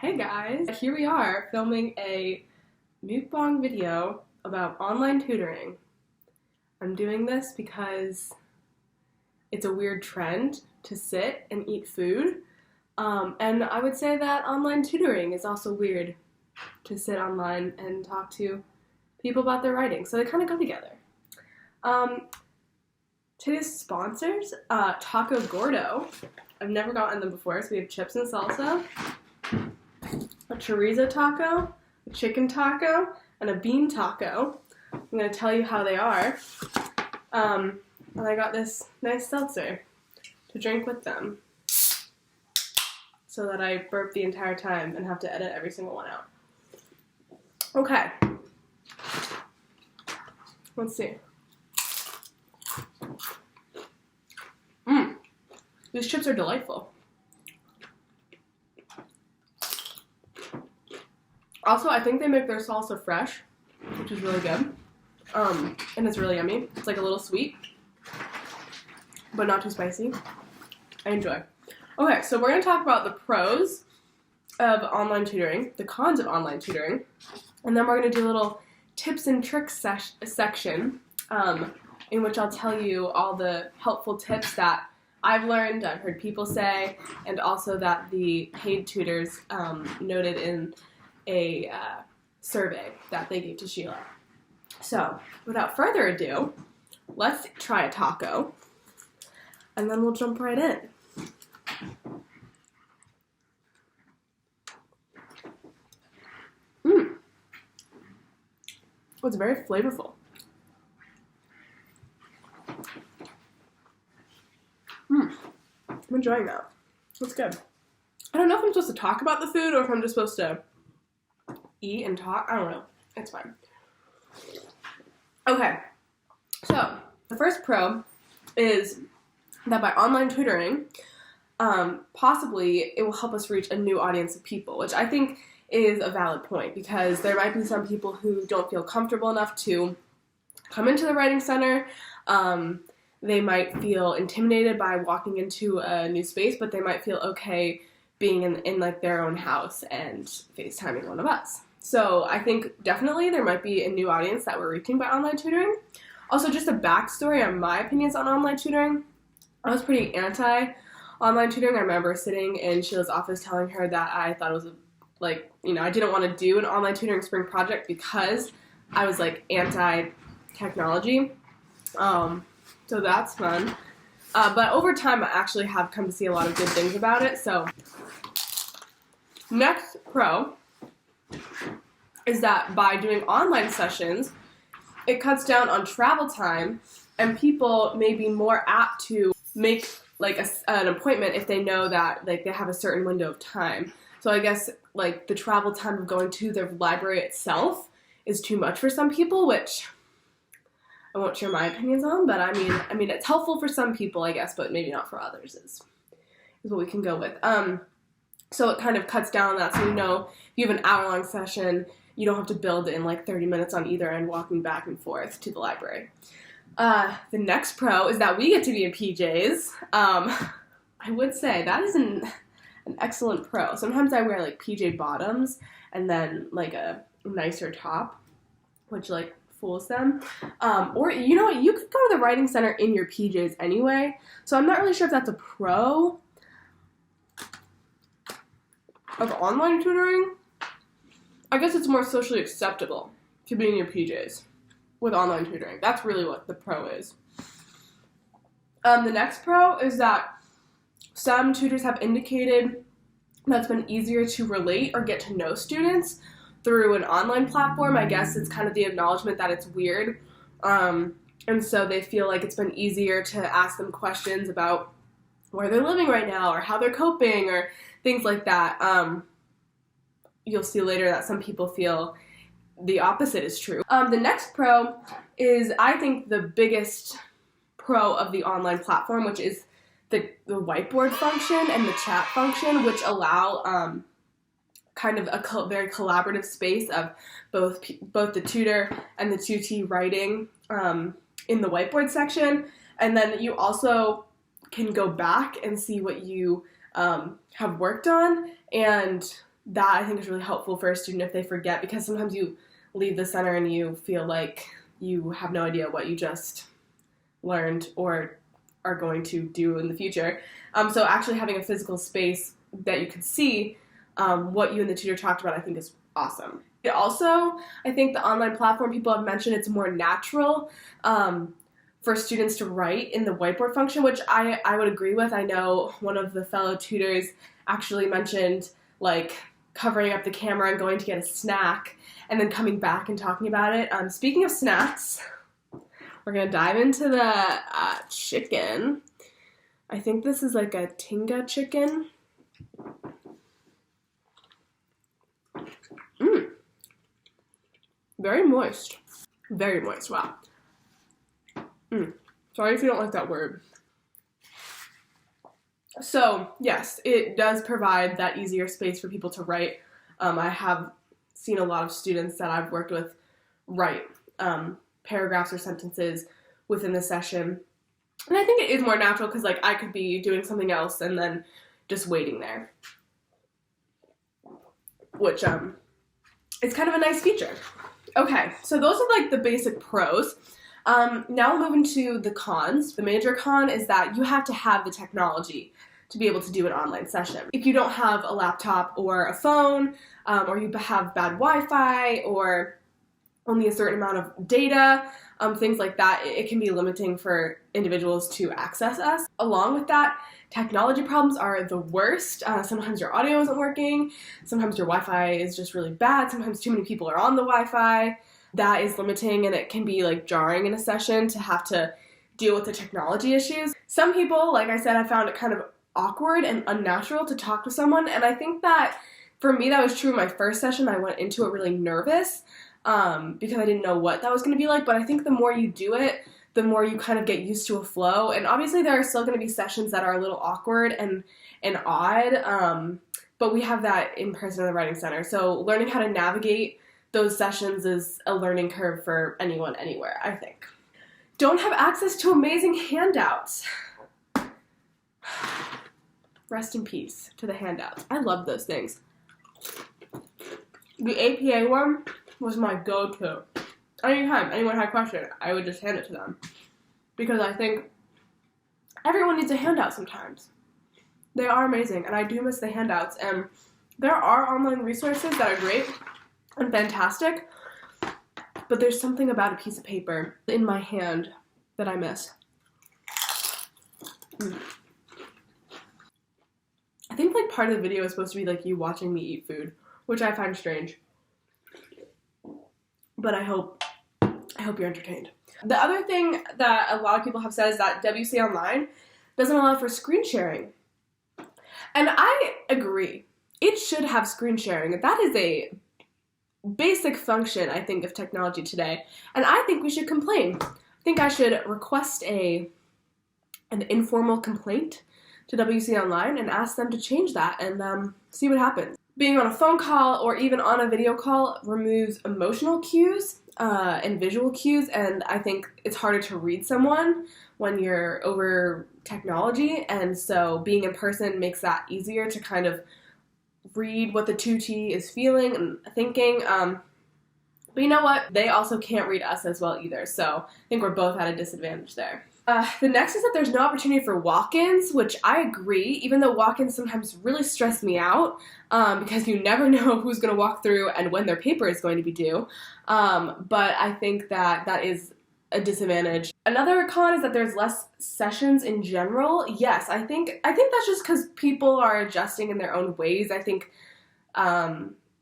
Hey guys! Here we are filming a mukbang video about online tutoring. I'm doing this because it's a weird trend to sit and eat food, and I would say that online tutoring is also weird to sit online and talk to people about their writing, so they kind of go together. Today's sponsors, Taco Gordo. I've never gotten them before, so we have chips and salsa, a chorizo taco, a chicken taco, and a bean taco. I'm going to tell you how they are. And I got this nice seltzer to drink with them so that I burp the entire time and have to edit every single one out. Okay. Let's see. These chips are delightful. Also, I think they make their salsa fresh, which is really good. And it's really yummy. It's like a little sweet, but not too spicy. I enjoy. Okay, so we're going to talk about the pros of online tutoring, the cons of online tutoring, and then we're going to do a little tips and tricks section in which I'll tell you all the helpful tips that I've learned, I've heard people say, and also that the paid tutors noted in a survey that they gave to Sheila. So, without further ado, let's try a taco, and then we'll jump right in. It's very flavorful. I'm enjoying that. That's good. I don't know if I'm supposed to talk about the food or if I'm just supposed to eat and talk. I don't know. It's fine. Okay. So, the first pro is that by online tutoring, possibly it will help us reach a new audience of people, which I think is a valid point because there might be some people who don't feel comfortable enough to come into the writing center. They might feel intimidated by walking into a new space, but they might feel okay being in like their own house and FaceTiming one of us. So I think definitely there might be a new audience that we're reaching by online tutoring. Also, just a backstory on my opinions on online tutoring. I was pretty anti-online tutoring. I remember sitting in Sheila's office telling her that I thought it was I didn't want to do an online tutoring spring project because I was like anti-technology. So that's fun. But over time, I actually have come to see a lot of good things about it. So next pro is that by doing online sessions, it cuts down on travel time, and people may be more apt to make like an appointment if they know that like they have a certain window of time. So I guess like the travel time of going to the library itself is too much for some people, which I won't share my opinions on, but I mean it's helpful for some people, I guess, but maybe not for others is what we can go with. So it kind of cuts down on that, so if you have an hour-long session, you don't have to build in like 30 minutes on either end walking back and forth to the library. The next pro is that we get to be in PJs. I would say that is an excellent pro. Sometimes I wear like PJ bottoms and then like a nicer top, which like fools them. Or you know what, you could go to the writing center in your PJs anyway, so I'm not really sure if that's a pro of online tutoring. I guess it's more socially acceptable to be in your PJs with online tutoring. That's really what the pro is. The next pro is that some tutors have indicated that it's been easier to relate or get to know students through an online platform. I guess it's kind of the acknowledgement that it's weird. And so they feel like it's been easier to ask them questions about where they're living right now or how they're coping or things like that. You'll see later that some people feel the opposite is true. The next pro is, I think, the biggest pro of the online platform, which is the whiteboard function and the chat function, which allow kind of a very collaborative space of both the tutor and the tutee writing in the whiteboard section. And then you also can go back and see what you have worked on, and that I think is really helpful for a student if they forget, because sometimes you leave the center and you feel like you have no idea what you just learned or are going to do in the future. So actually having a physical space that you can see what you and the tutor talked about, I think is awesome. Also, I think the online platform, people have mentioned it's more natural for students to write in the whiteboard function, which I would agree with. I know one of the fellow tutors actually mentioned like covering up the camera and going to get a snack and then coming back and talking about it. Speaking of snacks, we're going to dive into the chicken. I think this is like a tinga chicken. Very moist. Very moist, wow. Sorry if you don't like that word. So, yes, it does provide that easier space for people to write. I have seen a lot of students that I've worked with write paragraphs or sentences within the session. And I think it is more natural because, like, I could be doing something else and then just waiting there. Which, it's kind of a nice feature. Okay, so those are, like, the basic pros. Now we'll move into the cons. The major con is that you have to have the technology to be able to do an online session. If you don't have a laptop or a phone, or you have bad Wi-Fi, or only a certain amount of data, things like that, it can be limiting for individuals to access us. Along with that, technology problems are the worst. Sometimes your audio isn't working, sometimes your Wi-Fi is just really bad, sometimes too many people are on the Wi-Fi. That is limiting, and it can be like jarring in a session to have to deal with the technology issues. Some people, like I said, I found it kind of awkward and unnatural to talk to someone, and I think that for me that was true in my first session. I went into it really nervous because I didn't know what that was going to be like, but I think the more you do it, the more you kind of get used to a flow, and obviously there are still going to be sessions that are a little awkward and odd, but we have that in person in the Writing Center, so learning how to navigate those sessions is a learning curve for anyone, anywhere, I think. Don't have access to amazing handouts. Rest in peace to the handouts. I love those things. The APA one was my go-to. Anytime anyone had a question, I would just hand it to them. Because I think everyone needs a handout sometimes. They are amazing, and I do miss the handouts. And there are online resources that are great and fantastic, but there's something about a piece of paper in my hand that I miss. I think like part of the video is supposed to be like you watching me eat food, which I find strange. But I hope you're entertained. The other thing that a lot of people have said is that WC Online doesn't allow for screen sharing. And I agree. It should have screen sharing. That is a basic function, I think, of technology today. And I think we should complain. I think I should request an informal complaint to WC Online and ask them to change that and see what happens. Being on a phone call or even on a video call removes emotional cues and visual cues, and I think it's harder to read someone when you're over technology, and so being in person makes that easier to kind of read what the tutee is feeling and thinking. But you know what? They also can't read us as well either, so I think we're both at a disadvantage there. The next is that there's no opportunity for walk-ins, which I agree, even though walk-ins sometimes really stress me out because you never know who's going to walk through and when their paper is going to be due. But I think that is a disadvantage. Another con is that there's less sessions in general. Yes, I think that's just because people are adjusting in their own ways. I think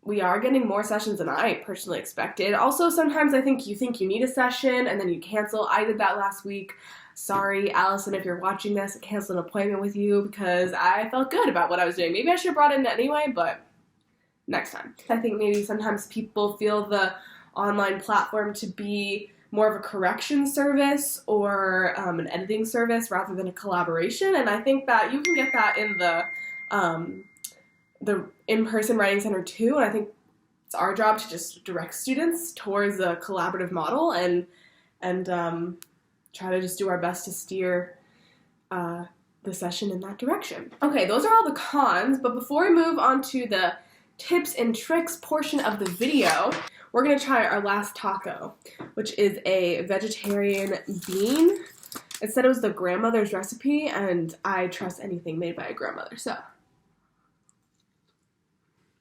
we are getting more sessions than I personally expected. Also, sometimes I think you need a session and then you cancel. I did that last week. Sorry, Allison, if you're watching this, I canceled an appointment with you because I felt good about what I was doing. Maybe I should have brought it in anyway, but next time. I think maybe sometimes people feel the online platform to be more of a correction service or an editing service rather than a collaboration, and I think that you can get that in the in-person Writing Center too, and I think it's our job to just direct students towards a collaborative model and try to just do our best to steer the session in that direction. Okay, those are all the cons, but before we move on to the tips and tricks portion of the video, we're going to try our last taco, which is a vegetarian bean. It said it was the grandmother's recipe, and I trust anything made by a grandmother, so.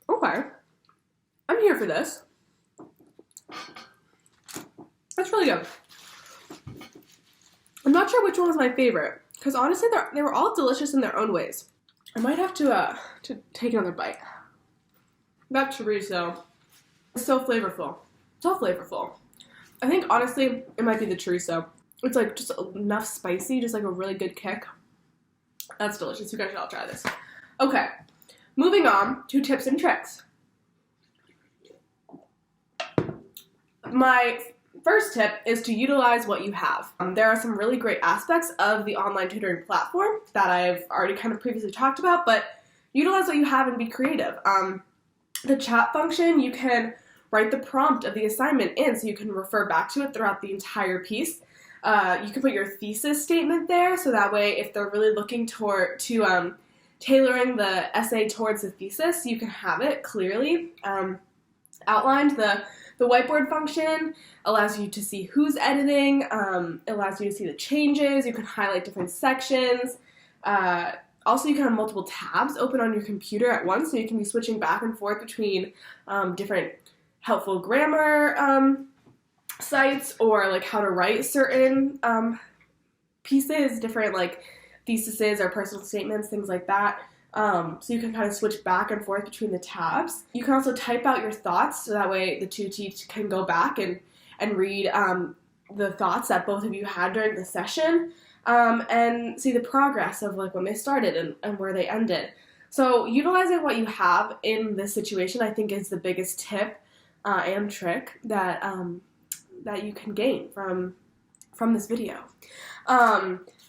Okay. I'm here for this. That's really good. I'm not sure which one was my favorite, because honestly, they were all delicious in their own ways. I might have to take another bite. That chorizo is so flavorful. So flavorful. I think, honestly, it might be the chorizo. It's like just enough spicy, just like a really good kick. That's delicious. You guys should all try this. Okay, moving on to tips and tricks. My first tip is to utilize what you have. There are some really great aspects of the online tutoring platform that I've already kind of previously talked about, but utilize what you have and be creative. The chat function, you can write the prompt of the assignment in so you can refer back to it throughout the entire piece. You can put your thesis statement there, so that way if they're really looking to tailoring the essay towards the thesis, you can have it clearly outlined. The whiteboard function allows you to see who's editing, it allows you to see the changes, you can highlight different sections. Also, you can have multiple tabs open on your computer at once, so you can be switching back and forth between different helpful grammar sites, or like how to write certain pieces, different like theses or personal statements, things like that. So you can kind of switch back and forth between the tabs. You can also type out your thoughts, so that way the tutee can go back and read the thoughts that both of you had during the session, and see the progress of like when they started and where they ended. So utilizing what you have in this situation, I think, is the biggest tip and trick that that you can gain from this video.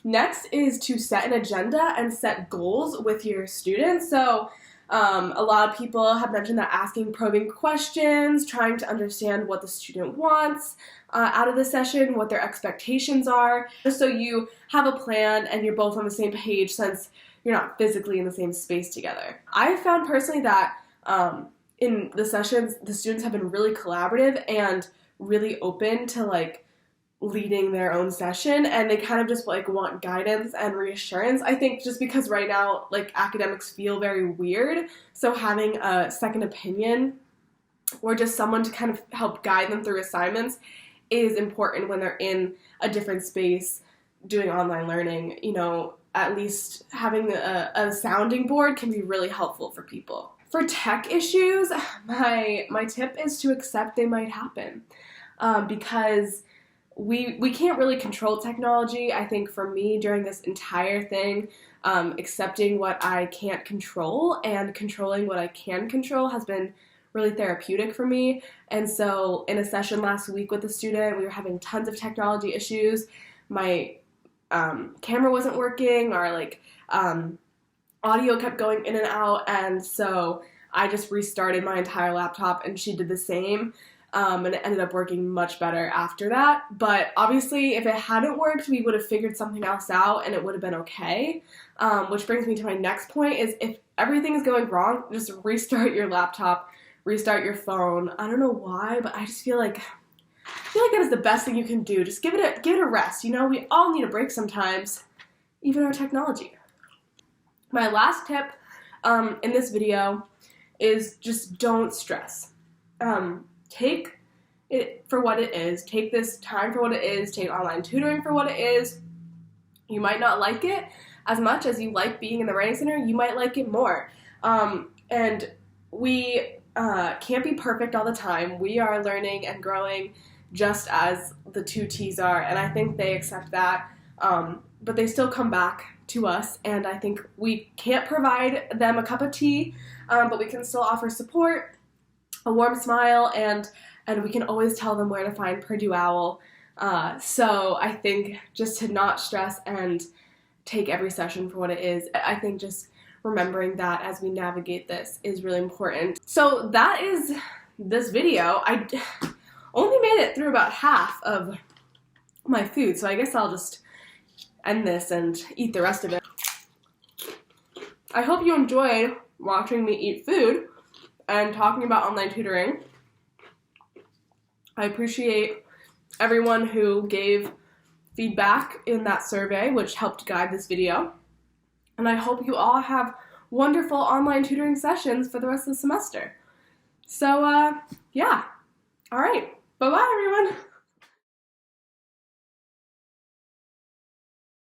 Next is to set an agenda and set goals with your students. So a lot of people have mentioned that asking probing questions, trying to understand what the student wants out of the session, what their expectations are, just so you have a plan and you're both on the same page, since you're not physically in the same space together. I found personally that in the sessions, the students have been really collaborative and really open to like leading their own session, and they kind of just like want guidance and reassurance. I think just because right now like academics feel very weird, so having a second opinion or just someone to kind of help guide them through assignments is important when they're in a different space doing online learning. You know, at least having a sounding board can be really helpful for people. For tech issues, my tip is to accept they might happen, because we can't really control technology. I think for me during this entire thing, accepting what I can't control and controlling what I can control has been really therapeutic for me. And so in a session last week with a student, we were having tons of technology issues. My camera wasn't working, or like audio kept going in and out, and so I just restarted my entire laptop and she did the same. And it ended up working much better after that. But obviously, if it hadn't worked, we would have figured something else out and it would have been okay. Which brings me to my next point, is if everything is going wrong, just restart your laptop, restart your phone. I don't know why, but I just feel like that is the best thing you can do. Just give it a rest. You know, we all need a break sometimes, even our technology. My last tip in this video is just don't stress. Take it for what it is. Take this time for what it is. Take online tutoring for what it is. You might not like it as much as you like being in the Writing Center. You might like it more. And we can't be perfect all the time. We are learning and growing just as the tutees are, and I think they accept that. But they still come back to us, and I think we can't provide them a cup of tea, but we can still offer support, a warm smile, and we can always tell them where to find Purdue Owl. So I think just to not stress and take every session for what it is, I think just remembering that as we navigate this is really important. So that is this video. I only made it through about half of my food, so I guess I'll just end this and eat the rest of it. I hope you enjoyed watching me eat food, and talking about online tutoring. I appreciate everyone who gave feedback in that survey, which helped guide this video. And I hope you all have wonderful online tutoring sessions for the rest of the semester. So, yeah. All right. Bye-bye, everyone.